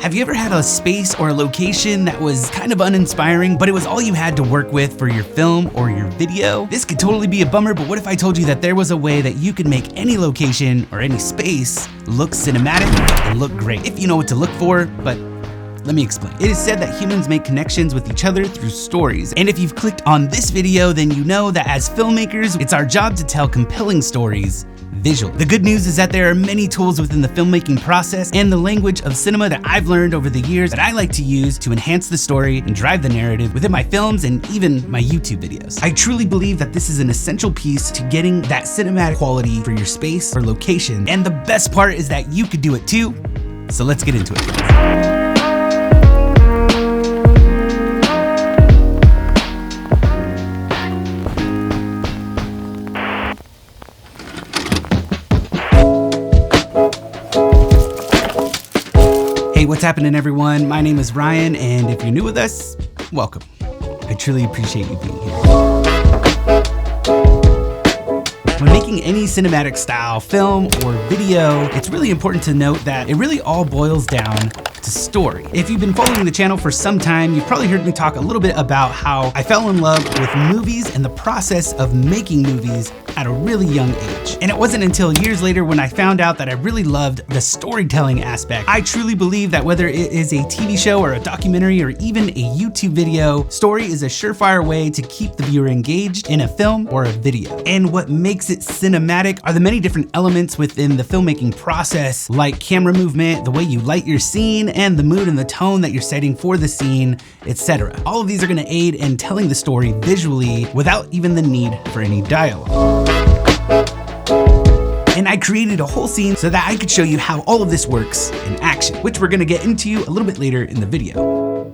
Have you ever had a space or a location that was kind of uninspiring, but it was all you had to work with for your film or your video? This could totally be a bummer, but what if I told you that there was a way that you could make any location or any space look cinematic and look great? If you know what to look for, but let me explain. It is said that humans make connections with each other through stories. And if you've clicked on this video, then you know that as filmmakers, it's our job to tell compelling stories visually. The good news is that there are many tools within the filmmaking process and the language of cinema that I've learned over the years that I like to use to enhance the story and drive the narrative within my films and even my YouTube videos. I truly believe that this is an essential piece to getting that cinematic quality for your space or location. And the best part is that you could do it too. So let's get into it. Hey, what's happening everyone? My name is Ryan, and if you're new with us, welcome. I truly appreciate you being here. When making any cinematic style film or video, it's really important to note that it really all boils down to story. If you've been following the channel for some time, you've probably heard me talk a little bit about how I fell in love with movies and the process of making movies at a really young age. And it wasn't until years later when I found out that I really loved the storytelling aspect. I truly believe that whether it is a TV show or a documentary or even a YouTube video, story is a surefire way to keep the viewer engaged in a film or a video. And what makes it cinematic are the many different elements within the filmmaking process, like camera movement, the way you light your scene, and the mood and the tone that you're setting for the scene, etc. All of these are going to aid in telling the story visually without even the need for any dialogue. And I created a whole scene so that I could show you how all of this works in action, which we're gonna get into a little bit later in the video.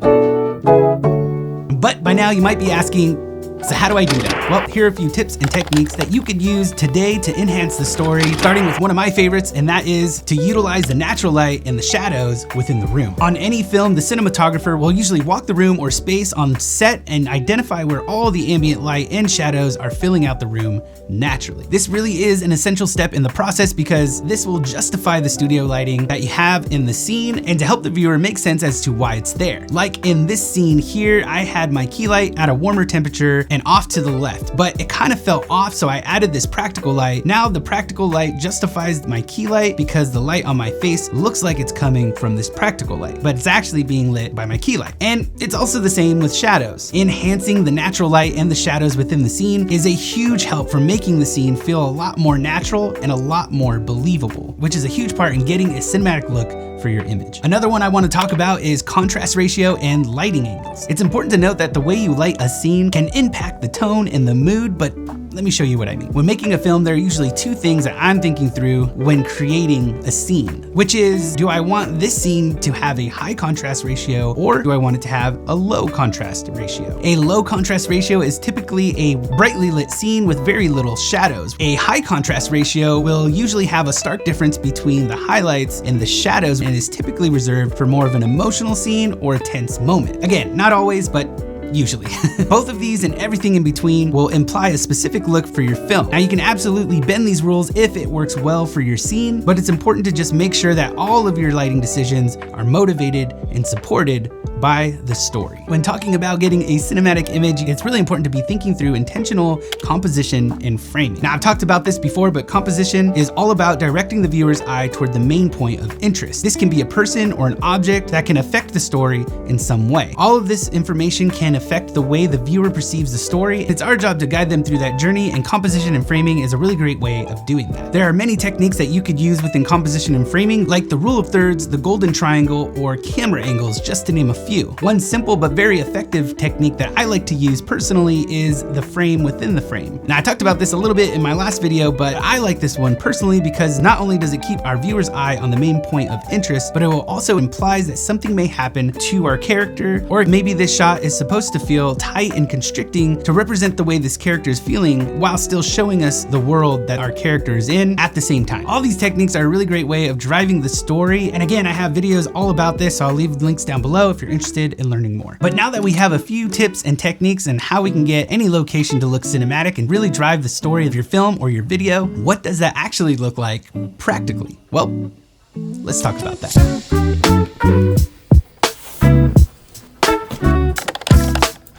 But by now you might be asking, so how do I do that? Well, here are a few tips and techniques that you could use today to enhance the story, starting with one of my favorites, and that is to utilize the natural light and the shadows within the room. On any film, the cinematographer will usually walk the room or space on set and identify where all the ambient light and shadows are filling out the room naturally. This really is an essential step in the process because this will justify the studio lighting that you have in the scene and to help the viewer make sense as to why it's there. Like in this scene here, I had my key light at a warmer temperature and off to the left, but it kind of felt off, so I added this practical light. Now the practical light justifies my key light because the light on my face looks like it's coming from this practical light, but it's actually being lit by my key light. And it's also the same with shadows. Enhancing the natural light and the shadows within the scene is a huge help for making the scene feel a lot more natural and a lot more believable, which is a huge part in getting a cinematic look for your image. Another one I want to talk about is contrast ratio and lighting angles. It's important to note that the way you light a scene can impact the tone and the mood, but let me show you what I mean. When making a film, there are usually two things that I'm thinking through when creating a scene, which is, do I want this scene to have a high contrast ratio or do I want it to have a low contrast ratio? A low contrast ratio is typically a brightly lit scene with very little shadows. A high contrast ratio will usually have a stark difference between the highlights and the shadows and is typically reserved for more of an emotional scene or a tense moment. Again, not always, but usually. Both of these and everything in between will imply a specific look for your film. Now you can absolutely bend these rules if it works well for your scene, but it's important to just make sure that all of your lighting decisions are motivated and supported by the story. When talking about getting a cinematic image, it's really important to be thinking through intentional composition and framing. Now I've talked about this before, but composition is all about directing the viewer's eye toward the main point of interest. This can be a person or an object that can affect the story in some way. All of this information can affect the way the viewer perceives the story. It's our job to guide them through that journey, and composition and framing is a really great way of doing that. There are many techniques that you could use within composition and framing, like the rule of thirds, the golden triangle, or camera angles, just to name a few. One simple but very effective technique that I like to use personally is the frame within the frame. Now I talked about this a little bit in my last video, but I like this one personally because not only does it keep our viewer's eye on the main point of interest, but it will also implies that something may happen to our character, or maybe this shot is supposed to feel tight and constricting to represent the way this character is feeling while still showing us the world that our character is in at the same time. All these techniques are a really great way of driving the story. And again, I have videos all about this, so I'll leave links down below if you're interested in learning more. But now that we have a few tips and techniques and how we can get any location to look cinematic and really drive the story of your film or your video, what does that actually look like practically? Well, let's talk about that.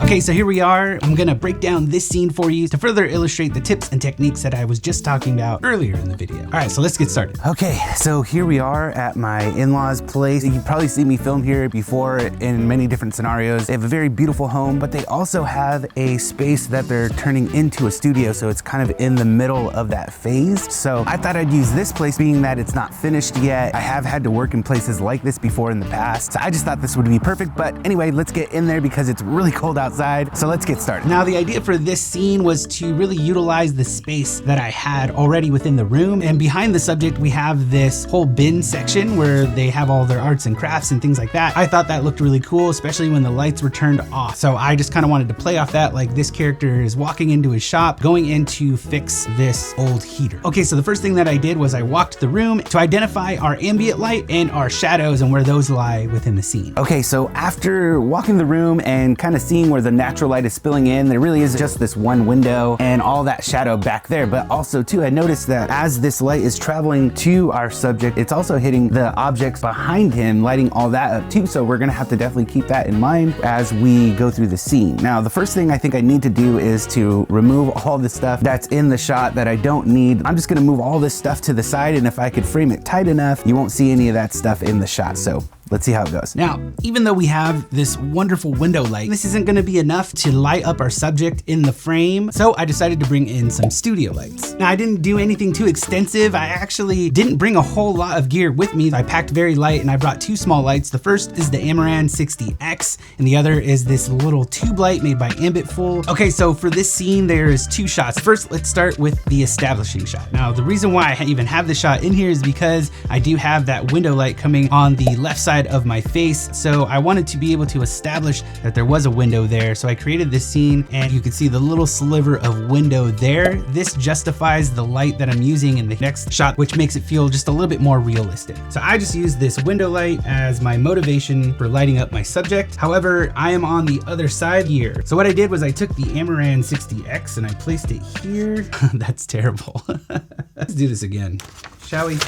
Okay, so here we are. I'm gonna break down this scene for you to further illustrate the tips and techniques that I was just talking about earlier in the video. All right, so let's get started. Okay, so here we are at my in-laws' place. You've probably seen me film here before in many different scenarios. They have a very beautiful home, but they also have a space that they're turning into a studio, so it's kind of in the middle of that phase. So I thought I'd use this place, being that it's not finished yet. I have had to work in places like this before in the past, so I just thought this would be perfect. But anyway, let's get in there because it's really cold outside. So let's get started. Now, the idea for this scene was to really utilize the space that I had already within the room. And behind the subject, we have this whole bin section where they have all their arts and crafts and things like that. I thought that looked really cool, especially when the lights were turned off. So I just kind of wanted to play off that, like this character is walking into his shop, going in to fix this old heater. Okay, so the first thing that I did was I walked the room to identify our ambient light and our shadows and where those lie within the scene. Okay, so after walking the room and kind of seeing where the natural light is spilling in, there really is just this one window and all that shadow back there. But also too, I noticed that as this light is traveling to our subject, it's also hitting the objects behind him, lighting all that up too. So we're gonna have to definitely keep that in mind as we go through the scene. Now, the first thing I think I need to do is to remove all the stuff that's in the shot that I don't need. I'm just gonna move all this stuff to the side, and if I could frame it tight enough, you won't see any of that stuff in the shot. So let's see how it goes. Now, even though we have this wonderful window light, this isn't gonna be enough to light up our subject in the frame. So I decided to bring in some studio lights. Now, I didn't do anything too extensive. I actually didn't bring a whole lot of gear with me. I packed very light and I brought two small lights. The first is the Amaran 60X and the other is this little tube light made by Ambitful. Okay, so for this scene, there's two shots. First, let's start with the establishing shot. Now, the reason why I even have this shot in here is because I do have that window light coming on the left side of my face. So I wanted to be able to establish that there was a window there. So I created this scene and you can see the little sliver of window there. This justifies the light that I'm using in the next shot, which makes it feel just a little bit more realistic. So I just used this window light as my motivation for lighting up my subject. However, I am on the other side here. So what I did was I took the Amaran 60X and I placed it here. That's terrible. Let's do this again, shall we?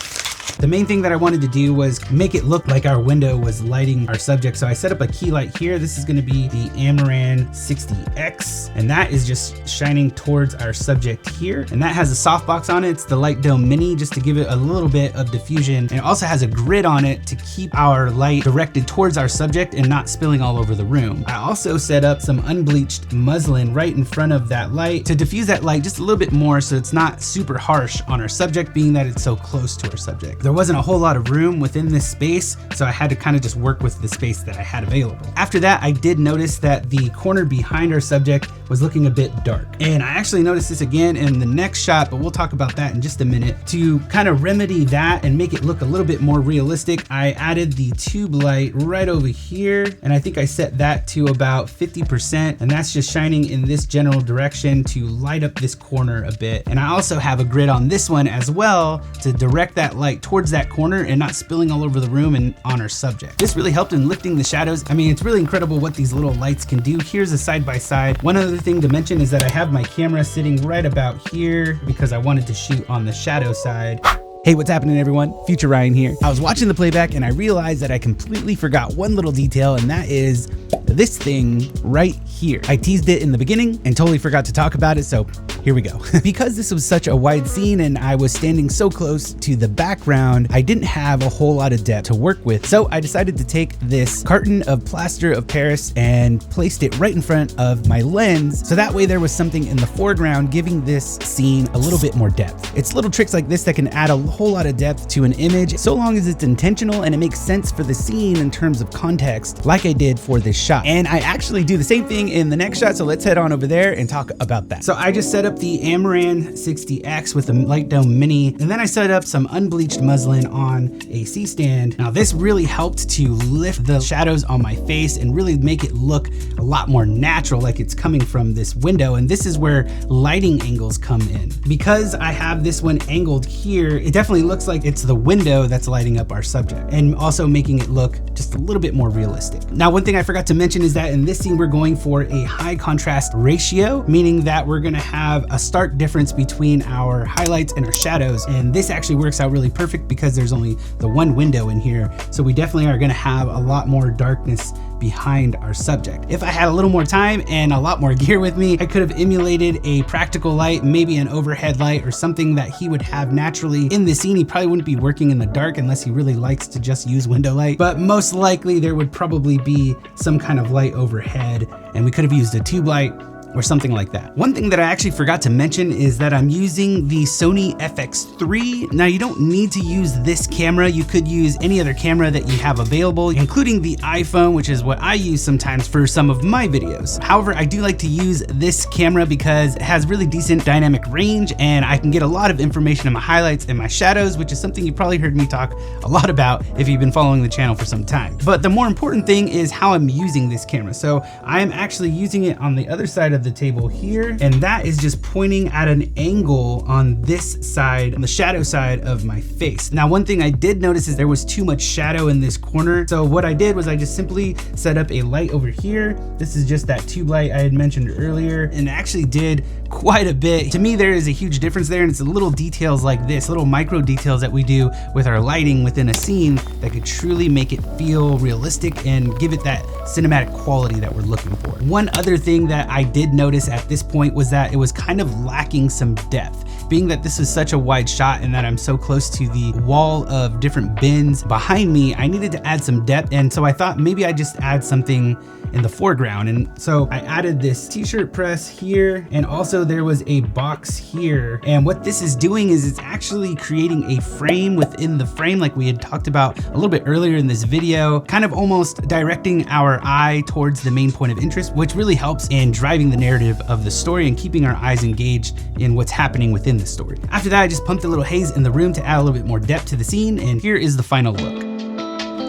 The main thing that I wanted to do was make it look like our window was lighting our subject. So I set up a key light here. This is gonna be the Amaran 60X, and that is just shining towards our subject here. And that has a softbox on it. It's the Light Dome Mini, just to give it a little bit of diffusion. And it also has a grid on it to keep our light directed towards our subject and not spilling all over the room. I also set up some unbleached muslin right in front of that light to diffuse that light just a little bit more so it's not super harsh on our subject, being that it's so close to our subject. There wasn't a whole lot of room within this space, so I had to kind of just work with the space that I had available. After that, I did notice that the corner behind our subject was looking a bit dark. And I actually noticed this again in the next shot, but we'll talk about that in just a minute. To kind of remedy that and make it look a little bit more realistic, I added the tube light right over here, and I think I set that to about 50%, and that's just shining in this general direction to light up this corner a bit. And I also have a grid on this one as well to direct that light towards that corner and not spilling all over the room and on our subject. This really helped in lifting the shadows. I mean, it's really incredible what these little lights can do. Here's a side by side. One other thing to mention is that I have my camera sitting right about here because I wanted to shoot on the shadow side. Hey, what's happening everyone? Future Ryan here. I was watching the playback and I realized that I completely forgot one little detail, and that is this thing right here. I teased it in the beginning and totally forgot to talk about it, so here we go. Because this was such a wide scene and I was standing so close to the background, I didn't have a whole lot of depth to work with. So I decided to take this carton of plaster of Paris and placed it right in front of my lens. So that way there was something in the foreground giving this scene a little bit more depth. It's little tricks like this that can add a whole lot of depth to an image, so long as it's intentional and it makes sense for the scene in terms of context, like I did for this shot. And I actually do the same thing in the next shot, so let's head on over there and talk about that. So I just set up the Amaran 60X with the Light Dome Mini, and then I set up some unbleached muslin on a C-stand. Now this really helped to lift the shadows on my face and really make it look a lot more natural, like it's coming from this window. And this is where lighting angles come in. Because I have this one angled here, it definitely looks like it's the window that's lighting up our subject and also making it look just a little bit more realistic. Now, one thing I forgot to mention is that in this scene, we're going for a high contrast ratio, meaning that we're gonna have a stark difference between our highlights and our shadows. And this actually works out really perfect because there's only the one window in here. So we definitely are gonna have a lot more darkness behind our subject. If I had a little more time and a lot more gear with me, I could have emulated a practical light, maybe an overhead light or something that he would have naturally in the scene. He probably wouldn't be working in the dark unless he really likes to just use window light, but most likely there would probably be some kind of light overhead, and we could have used a tube light or something like that. One thing that I actually forgot to mention is that I'm using the Sony FX3. Now, you don't need to use this camera. You could use any other camera that you have available, including the iPhone, which is what I use sometimes for some of my videos. However, I do like to use this camera because it has really decent dynamic range, and I can get a lot of information in my highlights and my shadows, which is something you've probably heard me talk a lot about if you've been following the channel for some time. But the more important thing is how I'm using this camera. So I am actually using it on the other side of the table here, and that is just pointing at an angle on this side, on the shadow side of my face. Now, one thing I did notice is there was too much shadow in this corner. So what I did was I just simply set up a light over here. This is just that tube light I had mentioned earlier, and it actually did quite a bit. To me, there is a huge difference there, and it's the little details like this, little micro details that we do with our lighting within a scene that could truly make it feel realistic and give it that cinematic quality that we're looking for. One other thing that I did notice at this point was that it was kind of lacking some depth. Being that this is such a wide shot and that I'm so close to the wall of different bins behind me, I needed to add some depth, and so I thought maybe I'd just add something in the foreground. And so I added this t-shirt press here, and also there was a box here. And what this is doing is it's actually creating a frame within the frame, like we had talked about a little bit earlier in this video, kind of almost directing our eye towards the main point of interest, which really helps in driving the narrative of the story and keeping our eyes engaged in what's happening within the story. After that, I just pumped a little haze in the room to add a little bit more depth to the scene, and here is the final look.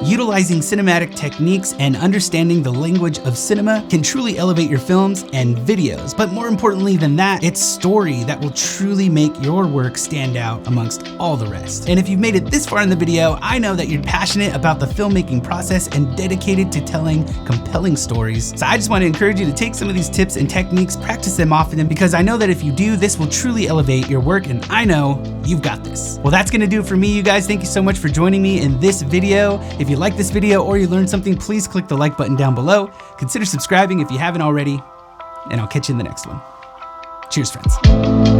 Utilizing cinematic techniques and understanding the language of cinema can truly elevate your films and videos. But more importantly than that, it's story that will truly make your work stand out amongst all the rest. And if you've made it this far in the video, I know that you're passionate about the filmmaking process and dedicated to telling compelling stories. So I just want to encourage you to take some of these tips and techniques, practice them often, because I know that if you do, this will truly elevate your work, and I know you've got this. Well, that's gonna do it for me, you guys. Thank you so much for joining me in this video. If you like this video or you learned something, please click the like button down below. Consider subscribing if you haven't already, and I'll catch you in the next one. Cheers, friends.